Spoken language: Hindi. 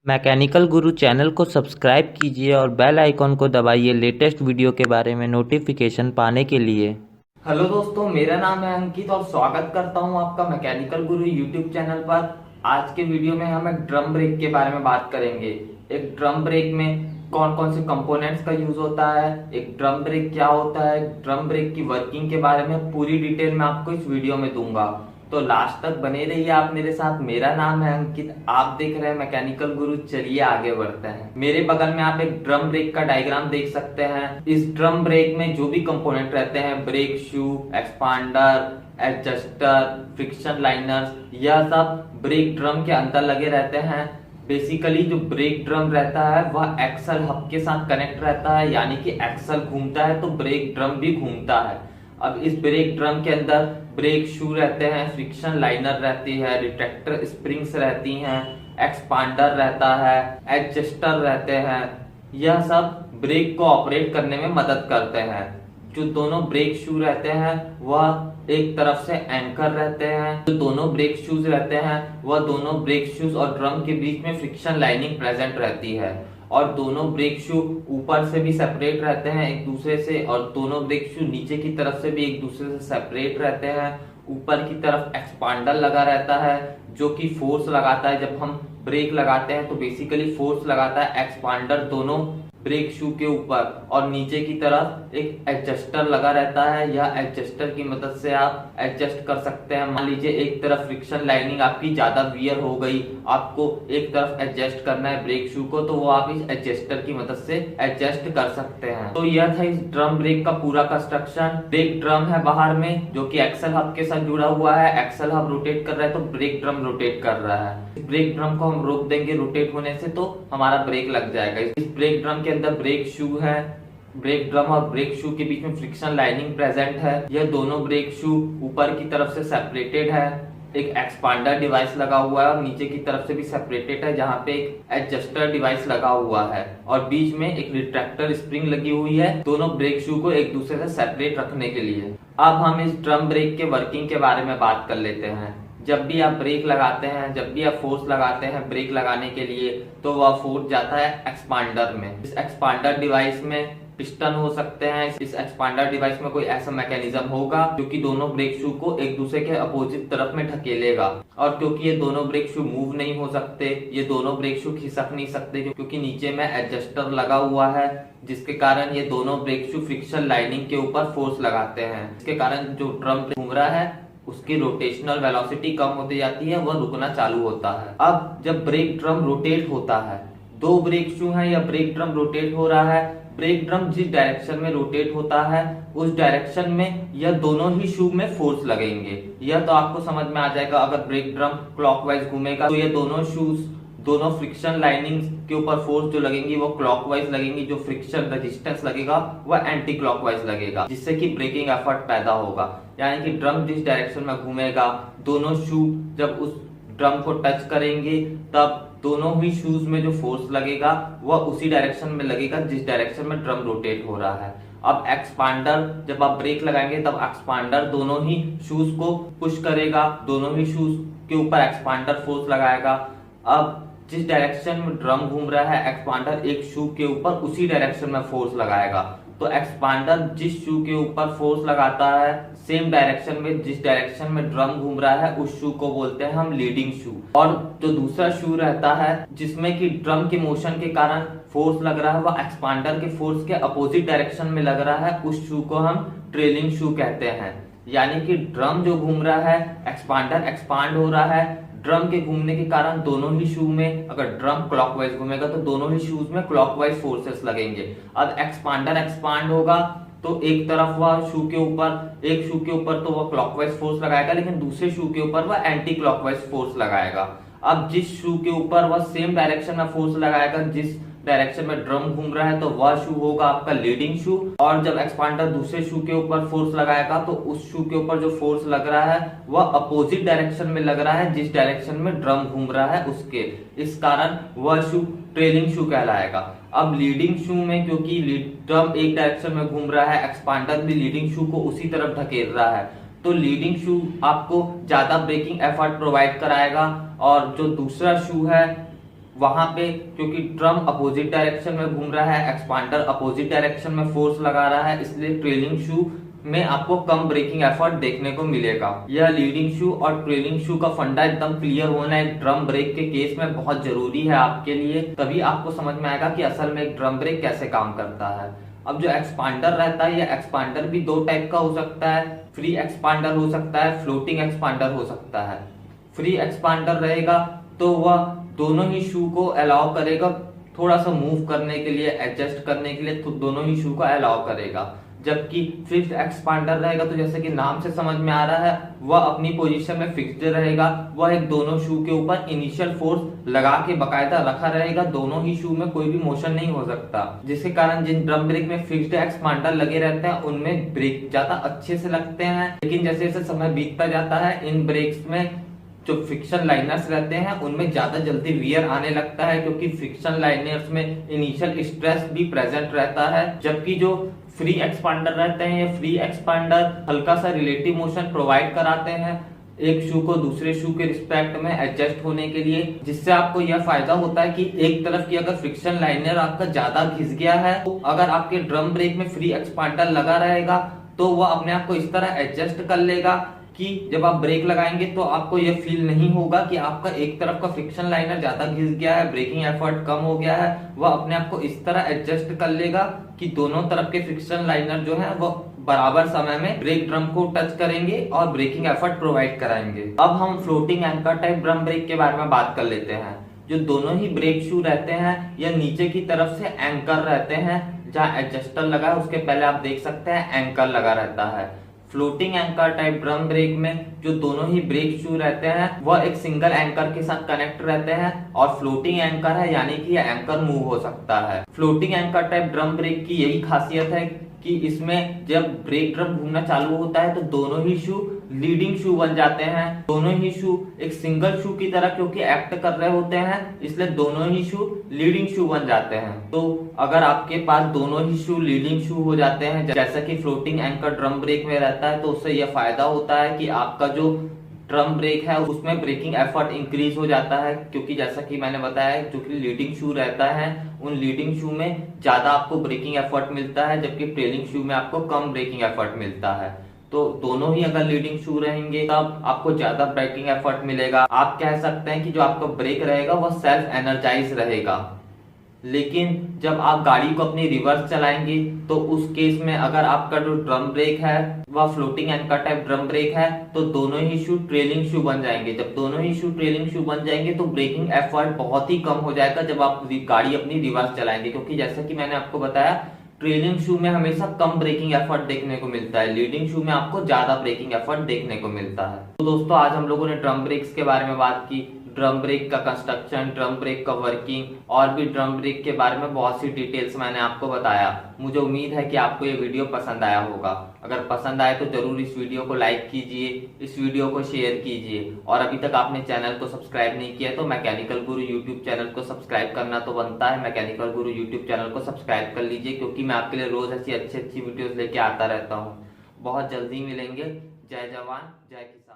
मैकेनिकल गुरु चैनल को सब्सक्राइब कीजिए और बेल आइकॉन को दबाइए लेटेस्ट वीडियो के बारे में नोटिफिकेशन पाने के लिए। हेलो दोस्तों, मेरा नाम है अंकित और स्वागत करता हूं आपका मैकेनिकल गुरु यूट्यूब चैनल पर। आज के वीडियो में हम एक ड्रम ब्रेक के बारे में बात करेंगे। एक ड्रम ब्रेक में कौन कौन से कंपोनेंट्स का यूज होता है, एक ड्रम ब्रेक क्या होता है, ड्रम ब्रेक की वर्किंग के बारे में पूरी डिटेल मैं आपको इस वीडियो में दूंगा। तो लास्ट तक बने रहिए आप मेरे साथ। मेरा नाम है अंकित, आप देख रहे हैं मैकेनिकल गुरु। चलिए आगे बढ़ते हैं। मेरे बगल में आप एक ड्रम ब्रेक का डायग्राम देख सकते हैं। इस ड्रम ब्रेक में जो भी कंपोनेंट रहते हैं, brake shoe, expander, adjuster, friction liners, यह सब ब्रेक ड्रम के अंदर लगे रहते हैं। बेसिकली जो ब्रेक ड्रम रहता है वह एक्सल हब के साथ कनेक्ट रहता है, यानी कि एक्सल घूमता है तो ब्रेक ड्रम भी घूमता है। अब इस ब्रेक ड्रम के अंदर ब्रेक शू रहते हैं, फ्रिक्शन लाइनर रहती है, रिट्रैक्टर स्प्रिंग्स रहती हैं, एक्सपांडर रहता है, एडजस्टर रहते हैं। यह सब ब्रेक को ऑपरेट करने में मदद करते हैं। जो दोनों ब्रेक शू रहते हैं वह एक तरफ से एंकर रहते हैं। जो दोनों ब्रेक शूज रहते हैं वह दोनों ब्रेक शूज और ड्रम के बीच में फ्रिक्शन लाइनिंग प्रेजेंट रहती है। और दोनों ब्रेक शू ऊपर से भी सेपरेट रहते हैं एक दूसरे से, और दोनों ब्रेक शू नीचे की तरफ से भी एक दूसरे से सेपरेट रहते हैं। ऊपर की तरफ एक्सपांडर लगा रहता है जो कि फोर्स लगाता है। जब हम ब्रेक लगाते हैं तो बेसिकली फोर्स लगाता है एक्सपांडर दोनों ब्रेक शू के ऊपर, और नीचे की तरफ एक एडजस्टर लगा रहता है। यह एडजस्टर की मदद से आप एडजस्ट कर सकते हैं। मान लीजिए एक तरफ फ्रिक्शन लाइनिंग आपकी ज्यादा वियर हो गई, आपको एक तरफ एडजस्ट करना है ब्रेक शू को, तो वो आप इस एडजस्टर की मदद से एडजस्ट कर सकते हैं। तो यह था इस ड्रम ब्रेक का पूरा कंस्ट्रक्शन। ब्रेक ड्रम है बाहर में जो कि एक्सल हब के साथ जुड़ा हुआ है। एक्सल हब रोटेट कर रहा है तो ब्रेक ड्रम रोटेट कर रहा है। ब्रेक ड्रम को हम रोक देंगे रोटेट होने से तो हमारा ब्रेक लग जाएगा। इस ब्रेक ड्रम के अंदर ब्रेक शू है। ब्रेक ड्रम और ब्रेक शू के बीच में फ्रिक्शन लाइनिंग प्रेजेंट है। यह दोनों ब्रेक शू ऊपर की तरफ से सेपरेटेड है। एक एक्सपांडर डिवाइस लगा हुआ है और नीचे की तरफ से भी सेपरेटेड है, जहां पे एक एडजस्टर डिवाइस लगा हुआ है और बीच में एक रिट्रैक्टर स्प्रिंग लगी हुई है, दोनों ब्रेक शू को एक दूसरे से सेपरेट रखने के लिए। अब हम इस ड्रम ब्रेक के वर्किंग के बारे में बात कर लेते हैं। जब भी आप ब्रेक लगाते हैं, जब भी आप फोर्स लगाते हैं ब्रेक लगाने के लिए, तो वह फोर्स जाता है एक्सपांडर में। इस एक्सपांडर डिवाइस में पिस्टन हो सकते हैं। इस एक्सपांडर डिवाइस में कोई ऐसा मैकेनिज्म होगा जो कि दोनों ब्रेक शू को एक दूसरे के अपोजिट तरफ में ढकेलेगा। और क्योंकि ये दोनों ब्रेक शू मूव नहीं हो सकते, ये दोनों ब्रेक शू खिसक नहीं सकते क्योंकि नीचे में एडजस्टर लगा हुआ है, जिसके कारण ये दोनों ब्रेक शू फ्रिक्शन लाइनिंग के ऊपर फोर्स लगाते हैं। इसके कारण जो ड्रम घूम रहा है उसकी रोटेशनल वेलोसिटी कम होती जाती है, वह रुकना चालू होता है। अब जब ब्रेक ड्रम रोटेट होता है, दो ब्रेक शू हैं या ब्रेक ड्रम रोटेट हो रहा है, ब्रेक ड्रम जिस डायरेक्शन में रोटेट होता है उस डायरेक्शन में यह दोनों ही शू में फोर्स लगेंगे। यह तो आपको समझ में आ जाएगा। अगर ब्रेक ड्रम क्लॉकवाइज घूमेगा तो ये दोनों शूज, दोनों फ्रिक्शन लाइनिंग्स के ऊपर फोर्स जो लगेंगी वो क्लॉकवाइज लगेंगी। जो फ्रिक्शन रेजिस्टेंस लगेगा वह एंटी क्लॉकवाइज लगेगा, जिससे कि ब्रेकिंग एफर्ट पैदा होगा। यानी कि ड्रम जिस डायरेक्शन में घूमेगा, दोनों शू जब उस ड्रम को टच करेंगे तब दोनों ही शूज में जो फोर्स लगेगा वह उसी डायरेक्शन में लगेगा जिस डायरेक्शन में ड्रम रोटेट हो रहा है। अब एक्सपांडर, जब आप ब्रेक लगाएंगे तब एक्सपांडर दोनों ही शूज को पुश करेगा, दोनों ही शूज के ऊपर एक्सपांडर फोर्स लगाएगा। अब जिस डायरेक्शन में ड्रम घूम रहा है, एक्सपांडर एक शू के ऊपर उसी डायरेक्शन में फोर्स लगाएगा। तो एक्सपांडर जिस शू के ऊपर फोर्स लगाता है, सेम डायरेक्शन में जिस डायरेक्शन में ड्रम घूम रहा है, उस शू को बोलते हैं हम लीडिंग शू। और जो दूसरा शू रहता है जिसमें कि ड्रम के मोशन के कारण फोर्स लग रहा है, वह एक्सपांडर के फोर्स के अपोजिट डायरेक्शन में लग रहा है, उस शू को हम ट्रेलिंग शू कहते हैं। यानी कि ड्रम जो घूम रहा है, एक्सपांडर एक्सपांड हो रहा है, ड्रम के घूमने के कारण दोनों ही शू में, अगर ड्रम क्लॉकवाइज घूमेगा तो दोनों ही शूज में क्लॉकवाइज फोर्सेस लगेंगे। अब एक्सपांडर एक्सपांड होगा तो एक तरफ वह शू के ऊपर, एक शू के ऊपर तो वह क्लॉकवाइज फोर्स लगाएगा, लेकिन दूसरे शू के ऊपर वह एंटी क्लॉकवाइज फोर्स लगाएगा। अब जिस शू के ऊपर वह सेम डायरेक्शन में फोर्स लगाएगा जिस डायरेक्शन में ड्रम घूम रहा है, तो वह शू होगा आपका लीडिंग शू। और जब एक्सपांडर दूसरे शू के ऊपर फोर्स लगाएगा तो उस शू के ऊपर जो फोर्स लग रहा है वह अपोजिट डायरेक्शन में लग रहा है जिस डायरेक्शन में ड्रम घूम रहा है उसके। इस कारण वह शू ट्रेलिंग शू कहलाएगा। अब लीडिंग शू में, क्योंकि ड्रम एक डायरेक्शन में घूम रहा है, एक्सपांडर भी लीडिंग शू को उसी तरफ धकेल रहा है, तो लीडिंग शू आपको ज्यादा ब्रेकिंग एफर्ट प्रोवाइड कराएगा। और जो दूसरा शू है वहां पे क्योंकि ड्रम अपोजिट डायरेक्शन में घूम रहा है, एक्सपांडर अपोजिट डायरेक्शन में फोर्स लगा रहा है, इसलिए ट्रेलिंग शू में आपको कम ब्रेकिंग एफर्ट देखने को मिलेगा। यह लीडिंग शू और ट्रेलिंग शू का फंडा एकदम क्लियर होना एक ड्रम ब्रेक के केस में बहुत जरूरी है आपके लिए, तभी आपको समझ में आएगा कि असल में एक ड्रम ब्रेक कैसे काम करता है। अब जो एक्सपांडर रहता है, यह एक्सपांडर भी दो टाइप का हो सकता है, फ्री एक्सपांडर हो सकता है, फ्लोटिंग एक्सपांडर हो सकता है। फ्री एक्सपांडर रहेगा तो वह दोनों ही शू को अलाउ करेगा थोड़ा सा मूव करने के लिए, एडजस्ट करने के लिए, तो दोनों ही शू को अलाउ करेगा। जबकि फिक्स्ड एक्सपांडर रहेगा तो जैसे कि नाम से समझ में आ रहा है, वह अपनी पोजीशन में फिक्स्ड रहेगा, वह एक दोनों शू के ऊपर इनिशियल फोर्स लगा के बकायदा रखा रहेगा, दोनों ही शू में कोई भी मोशन नहीं हो सकता, जिसके कारण जिन ड्रम ब्रेक में फिक्स्ड एक्सपांडर लगे रहते हैं उनमें ब्रेक ज्यादा अच्छे से लगते हैं। लेकिन जैसे जैसे समय बीतता जाता है, इन ब्रेक्स में जो फ्रिक्शन लाइनर्स रहते हैं उनमें ज्यादा जल्दी वियर आने लगता है, क्योंकि फ्रिक्शन लाइनर्स में इनिशियल स्ट्रेस भी प्रेजेंट रहता है। जबकि जो फ्री एक्सपांडर रहते हैं, ये फ्री एक्सपांडर हल्का सा रिलेटिव मोशन प्रोवाइड कराते हैं एक शू को दूसरे शू के रिस्पेक्ट में एडजस्ट होने के लिए, जिससे आपको यह फायदा होता है कि एक तरफ की अगर फ्रिक्शन लाइनर आपका ज्यादा घिस गया है, तो अगर आपके ड्रम ब्रेक में फ्री एक्सपांडर लगा रहेगा तो वह अपने आप को इस तरह एडजस्ट कर लेगा कि जब आप ब्रेक लगाएंगे तो आपको यह फील नहीं होगा कि आपका एक तरफ का फ्रिक्शन लाइनर ज्यादा घिस गया है, ब्रेकिंग एफर्ट कम हो गया है। वह अपने आप को इस तरह एडजस्ट कर लेगा कि दोनों तरफ के फ्रिक्शन लाइनर जो है वो बराबर समय में ब्रेक ड्रम को टच करेंगे और ब्रेकिंग एफर्ट प्रोवाइड कराएंगे। अब हम floating anchor type drum brake के बारे में बात कर लेते हैं। जो दोनों ही ब्रेक शू रहते हैं यह नीचे की तरफ से एंकर रहते हैं, जहाँ एडजस्टर लगा है उसके पहले आप देख सकते हैं एंकर लगा रहता है। Floating anchor type drum brake में जो दोनों ही ब्रेक शू रहते हैं वह एक सिंगल एंकर के साथ कनेक्ट रहते हैं, और फ्लोटिंग एंकर है यानी कि यह एंकर मूव हो सकता है। Floating anchor type drum brake की यही खासियत है कि इसमें जब ब्रेक ड्रम घूमना चालू होता है तो दोनों ही शू लीडिंग शू बन जाते हैं। दोनों ही शू एक सिंगल शू की तरह क्योंकि एक्ट कर रहे होते हैं, इसलिए दोनों ही शू लीडिंग शू बन जाते हैं। तो अगर आपके पास दोनों ही शू लीडिंग शू हो जाते हैं जैसा कि फ्लोटिंग एंकर ड्रम ब्रेक में रहता है, तो उससे यह फायदा होता है कि आपका जो ड्रम ब्रेक है उसमें ब्रेकिंग एफर्ट इंक्रीज हो जाता है, क्योंकि जैसा कि मैंने बताया जो कि लीडिंग शू रहता है उन लीडिंग शू में ज्यादा आपको ब्रेकिंग एफर्ट मिलता है, जबकि ट्रेलिंग शू में आपको कम ब्रेकिंग एफर्ट मिलता है। तो दोनों ही अगर लीडिंग शू रहेंगे तब आपको ज्यादा ब्रेकिंग एफर्ट मिलेगा। आप कह सकते हैं कि जो आपका ब्रेक रहेगा वह सेल्फ एनर्जाइज रहेगा। लेकिन जब आप गाड़ी को अपनी रिवर्स चलाएंगे तो उस केस में अगर आपका जो ड्रम ब्रेक है वह floating anchor type drum brake है तो दोनों ही शू ट्रेलिंग शू बन जाएंगे। जब दोनों ही शू ट्रेलिंग शू बन जाएंगे तो ब्रेकिंग एफर्ट बहुत ही कम हो जाएगा जब आप गाड़ी अपनी रिवर्स चलाएंगे, क्योंकि जैसा कि मैंने आपको बताया ट्रेलिंग शू में हमेशा कम ब्रेकिंग एफर्ट देखने को मिलता है, लीडिंग शू में आपको ज्यादा ब्रेकिंग एफर्ट देखने को मिलता है। तो दोस्तों आज हम लोगों ने ड्रम ब्रेक्स के बारे में बात की, ड्रम ब्रेक का कंस्ट्रक्शन, ड्रम ब्रेक का वर्किंग और भी ड्रम ब्रेक के बारे में बहुत सी डिटेल्स मैंने आपको बताया। मुझे उम्मीद है कि आपको ये वीडियो पसंद आया होगा। अगर पसंद आए तो जरूर इस वीडियो को लाइक कीजिए, इस वीडियो को शेयर कीजिए, और अभी तक आपने चैनल को सब्सक्राइब नहीं किया तो मैकेनिकल गुरु यूट्यूब चैनल को सब्सक्राइब करना तो बनता है। मैकेनिकल गुरु यूट्यूब चैनल को सब्सक्राइब कर लीजिए, क्योंकि मैं आपके लिए रोज ऐसी अच्छी अच्छी वीडियोस लेके आता रहता हूँ। बहुत जल्दी मिलेंगे। जय जवान जय किसान।